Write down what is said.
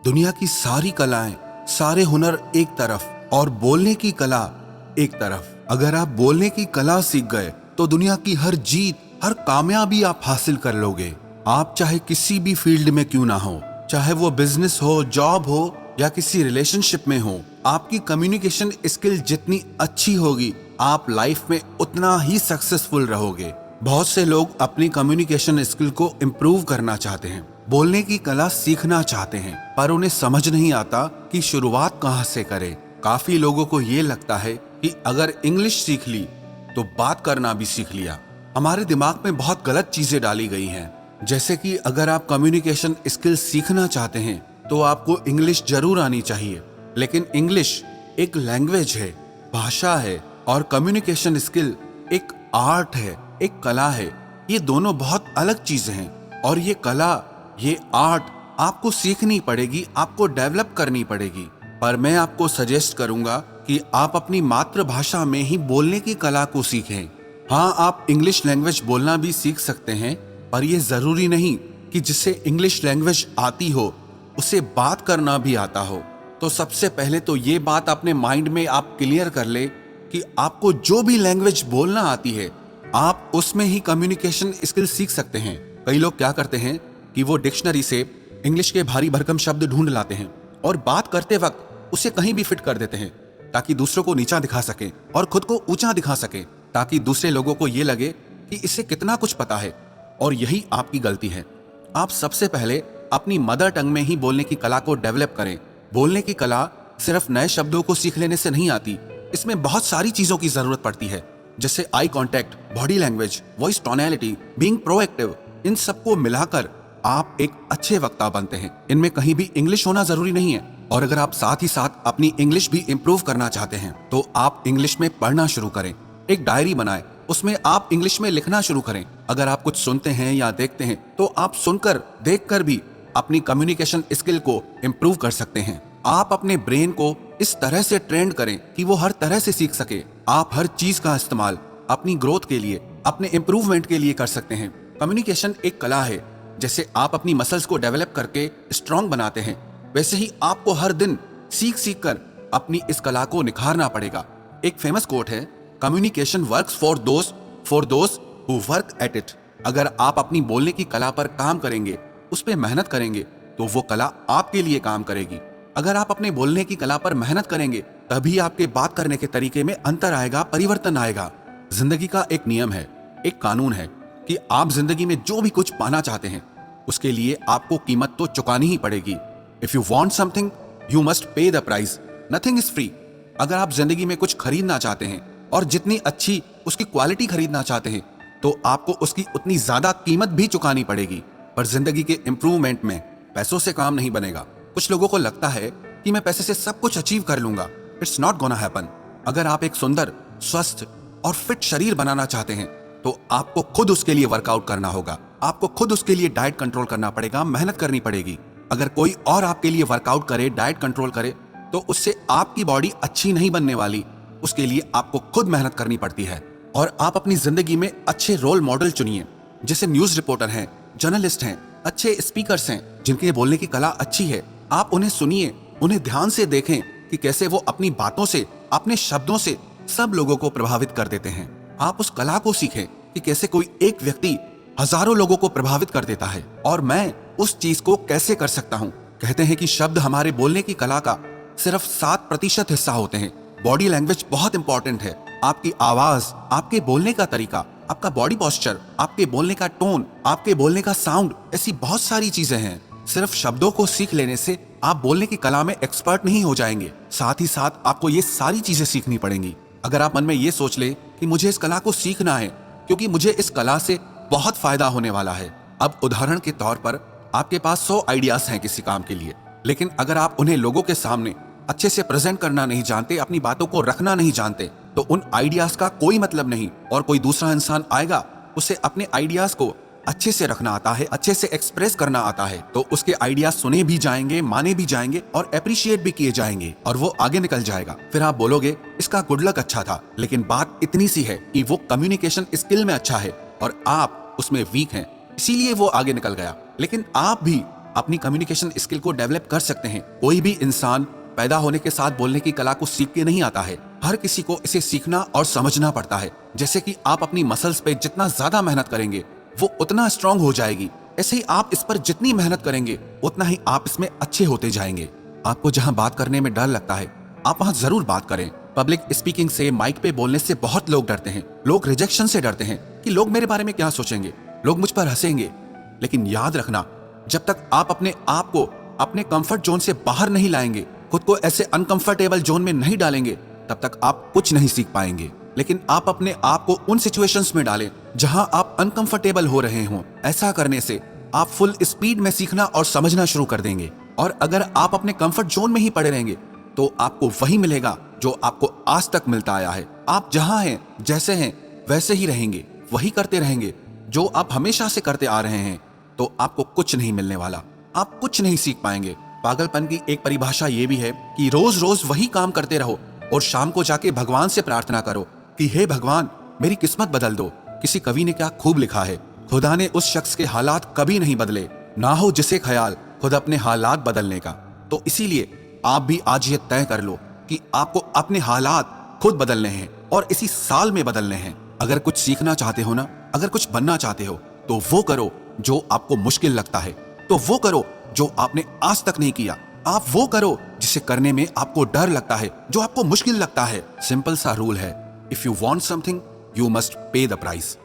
दुनिया की सारी कलाएं, सारे हुनर एक तरफ और बोलने की कला एक तरफ। अगर आप बोलने की कला सीख गए तो दुनिया की हर जीत, हर कामयाबी आप हासिल कर लोगे। आप चाहे किसी भी फील्ड में क्यों ना हो, चाहे वो बिजनेस हो, जॉब हो या किसी रिलेशनशिप में हो, आपकी कम्युनिकेशन स्किल जितनी अच्छी होगी, आप लाइफ में उतना ही सक्सेसफुल रहोगे। बहुत से लोग अपनी कम्युनिकेशन स्किल को इम्प्रूव करना चाहते हैं, बोलने की कला सीखना चाहते हैं, पर उन्हें समझ नहीं आता कि शुरुआत कहां से करें। काफी लोगों को ये लगता है कि अगर इंग्लिश सीख ली तो बात करना भी सीख लिया। हमारे दिमाग में बहुत गलत चीजें डाली गई हैं, जैसे कि अगर आप कम्युनिकेशन स्किल सीखना चाहते हैं तो आपको इंग्लिश जरूर आनी चाहिए। लेकिन इंग्लिश एक लैंग्वेज है, भाषा है, और कम्युनिकेशन स्किल एक आर्ट है, एक कला है। ये दोनों बहुत अलग चीजें हैं, और ये कला, ये आर्ट आपको सीखनी पड़ेगी, आपको डेवलप करनी पड़ेगी। पर मैं आपको सजेस्ट करूंगा कि आप अपनी मातृभाषा में ही बोलने की कला को सीखें। हाँ, आप इंग्लिश लैंग्वेज बोलना भी सीख सकते हैं, पर यह जरूरी नहीं कि जिसे इंग्लिश लैंग्वेज आती हो उसे बात करना भी आता हो। तो सबसे पहले तो ये बात अपने माइंड में आप क्लियर कर ले कि आपको जो भी लैंग्वेज बोलना आती है, आप उसमें ही कम्युनिकेशन स्किल सीख सकते हैं। कई लोग क्या करते हैं कि वो डिक्शनरी से इंग्लिश के भारी भरकम शब्द ढूंढ लाते हैं और बात करते वक्त उसे कहीं भी फिट कर देते हैं, ताकि दूसरों को नीचा दिखा सके और खुद को ऊंचा दिखा सके, ताकि दूसरे लोगों को ये लगे कि इसे कितना कुछ पता है। और यही आपकी गलती है। आप सबसे पहले अपनी मदर टंग में ही बोलने की कला को डेवलप करें। बोलने की कला सिर्फ नए शब्दों को सीख लेने से नहीं आती, इसमें बहुत सारी चीजों की जरूरत पड़ती है, जैसे eye contact, body language, voice tonality, being proactive. इन सबको मिलाकर आप एक अच्छे वक्ता बनते हैं। इनमें कहीं भी इंग्लिश होना जरूरी नहीं है। और अगर आप साथ ही साथ अपनी इंग्लिश भी इंप्रूव करना चाहते हैं तो आप इंग्लिश में पढ़ना शुरू करें। एक डायरी बनाएं, उसमें आप इंग्लिश में लिखना शुरू करें। अगर आप कुछ सुनते हैं या देखते हैं तो आप सुनकर, देखकर भी अपनी कम्युनिकेशन स्किल को इंप्रूव कर सकते हैं। आप अपने ब्रेन को इस तरह से ट्रेन करें कि वो हर तरह से सीख सके। आप हर चीज का इस्तेमाल अपनी ग्रोथ के लिए, अपने इंप्रूवमेंट के लिए कर सकते हैं। कम्युनिकेशन एक कला है। जैसे आप अपनी मसल्स को डेवलप करके स्ट्रांग बनाते हैं, वैसे ही आपको हर दिन सीख सीख कर अपनी इस कला को निखारना पड़ेगा। एक फेमस कोट है, communication works for those who work at it. अगर आप अपनी बोलने की कला पर काम करेंगे, उस पर मेहनत करेंगे, तो वो कला आपके लिए काम करेगी। अगर आप अपने बोलने की कला पर मेहनत करेंगे, तभी आपके बात करने के तरीके में अंतर आएगा, परिवर्तन आएगा। जिंदगी का एक नियम है, एक कानून है कि आप जिंदगी में जो भी कुछ पाना चाहते हैं, उसके लिए आपको कीमत तो चुकानी ही पड़ेगी। If you want something, you must pay the price. Nothing is free. अगर आप जिंदगी में कुछ खरीदना चाहते हैं और जितनी अच्छी उसकी क्वालिटी खरीदना चाहते हैं, तो आपको उसकी उतनी ज्यादा कीमत भी चुकानी पड़ेगी। पर जिंदगी के इंप्रूवमेंट में पैसों से काम नहीं बनेगा। कुछ लोगों को लगता है कि मैं पैसे से सब कुछ अचीव कर लूंगा। It's not gonna happen. अगर आप एक सुंदर, स्वस्थ और फिट शरीर बनाना चाहते हैं तो आपको खुद उसके लिए वर्कआउट करना होगा। आपको खुद उसके लिए डाइट कंट्रोल करना पड़ेगा, मेहनत करनी पड़ेगी। अगर कोई और आपके लिए वर्कआउट करे, डाइट कंट्रोल करे, तो उससे आपकी बॉडी अच्छी नहीं बनने वाली। उसके लिए आपको खुद मेहनत करनी पड़ती है। और आप अपनी जिंदगी में अच्छे रोल मॉडल चुनिए, जैसे न्यूज रिपोर्टर हैं, जर्नलिस्ट हैं, अच्छे स्पीकर्स हैं, जिनके बोलने की कला अच्छी है। आप उन्हें सुनिए, उन्हें ध्यान से देखें कि कैसे वो अपनी बातों से, अपने शब्दों से सब लोगों को प्रभावित कर देते हैं। आप उस कला को सीखें कि कैसे कोई एक व्यक्ति हजारों लोगों को प्रभावित कर देता है, और मैं उस चीज को कैसे कर सकता हूँ। कहते हैं कि शब्द हमारे बोलने की कला का सिर्फ 7% हिस्सा होते हैं। बॉडी लैंग्वेज बहुत इंपॉर्टेंट है। आपकी आवाज, आपके बोलने का तरीका, आपका बॉडी पोस्चर, आपके बोलने का टोन, आपके बोलने का साउंड, ऐसी बहुत सारी चीजें हैं। सिर्फ शब्दों को सीख लेने से आप बोलने की कला में एक्सपर्ट नहीं हो जाएंगे। साथ ही साथ आपको ये सारी चीजें सीखनी पड़ेंगी। अगर आप मन में ये सोच ले कि मुझे इस कला को सीखना है क्योंकि मुझे इस कला से बहुत फायदा होने वाला है। अब उदाहरण के तौर पर आपके पास 100 आइडियाज हैं किसी काम के लिए, लेकिन अगर आप उन्हें लोगों के सामने अच्छे से प्रेजेंट करना नहीं जानते, अपनी बातों को रखना नहीं जानते, तो उन आइडियाज का कोई मतलब नहीं। और कोई दूसरा इंसान आएगा, उसे अपने आइडियाज को अच्छे से रखना आता है, अच्छे से एक्सप्रेस करना आता है, तो उसके आइडियाज सुने भी जाएंगे, माने भी जाएंगे और अप्रिशिएट भी किए जाएंगे, और वो आगे निकल जाएगा। फिर आप बोलोगे इसका गुड लक अच्छा था, लेकिन बात इतनी सी है कि वो कम्युनिकेशन स्किल में अच्छा है और आप उसमें वीक हैं, इसीलिए वो आगे निकल गया। लेकिन आप भी अपनी कम्युनिकेशन स्किल को डेवलप कर सकते हैं। कोई भी इंसान पैदा होने के साथ बोलने की कला को सीख के नहीं आता है। हर किसी को इसे सीखना और समझना पड़ता है। जैसे कि आप अपनी मसल्स पे जितना ज्यादा मेहनत करेंगे वो उतना स्ट्रांग हो जाएगी, ऐसे ही आप इस पर जितनी मेहनत करेंगे उतना ही आप इसमें अच्छे होते जाएंगे। आपको जहां बात करने में डर लगता है आप वहां जरूर बात करें। पब्लिक स्पीकिंग से, माइक पे बोलने से बहुत लोग डरते हैं। लोग रिजेक्शन से डरते हैं कि लोग मेरे बारे में क्या सोचेंगे, लोग मुझ पर हंसेंगे। लेकिन याद रखना, जब तक आप अपने आप को अपने कंफर्ट जोन से बाहर नहीं लाएंगे, खुद को ऐसे अनकंफर्टेबल जोन में नहीं डालेंगे, तब तक आप कुछ नहीं सीख पाएंगे। लेकिन आप अपने आप को उन सिचुएशंस में डालें जहां आप अनकंफर्टेबल हो रहे हों। ऐसा करने से आप फुल स्पीड में सीखना और समझना शुरू कर देंगे। और अगर आप अपने कंफर्ट जोन में ही पड़े रहेंगे तो आपको वही मिलेगा जो आपको आज तक मिलता आया है। आप जहां हैं, जैसे हैं, वैसे ही रहेंगे, वही करते रहेंगे जो आप हमेशा से करते आ रहे हैं, तो आपको कुछ नहीं मिलने वाला, आप कुछ नहीं सीख पाएंगे। पागलपन की एक परिभाषा ये भी है कि रोज रोज वही काम करते रहो और शाम को जाके भगवान से प्रार्थना करो कि हे भगवान मेरी किस्मत बदल दो। किसी कवि ने क्या खूब लिखा है, खुदा ने उस शख्स के हालात कभी नहीं बदले, ना हो जिसे ख्याल खुद अपने हालात बदलने का। तो इसीलिए आप भी आज ये तय कर लो कि आपको अपने हालात खुद बदलने हैं और इसी साल में बदलने हैं। अगर कुछ सीखना चाहते हो ना, अगर कुछ बनना चाहते हो, तो वो करो जो आपको मुश्किल लगता है, तो वो करो जो आपने आज तक नहीं किया। आप वो करो जिसे करने में आपको डर लगता है, जो आपको मुश्किल लगता है। सिंपल सा रूल है, if you want something you must pay the price.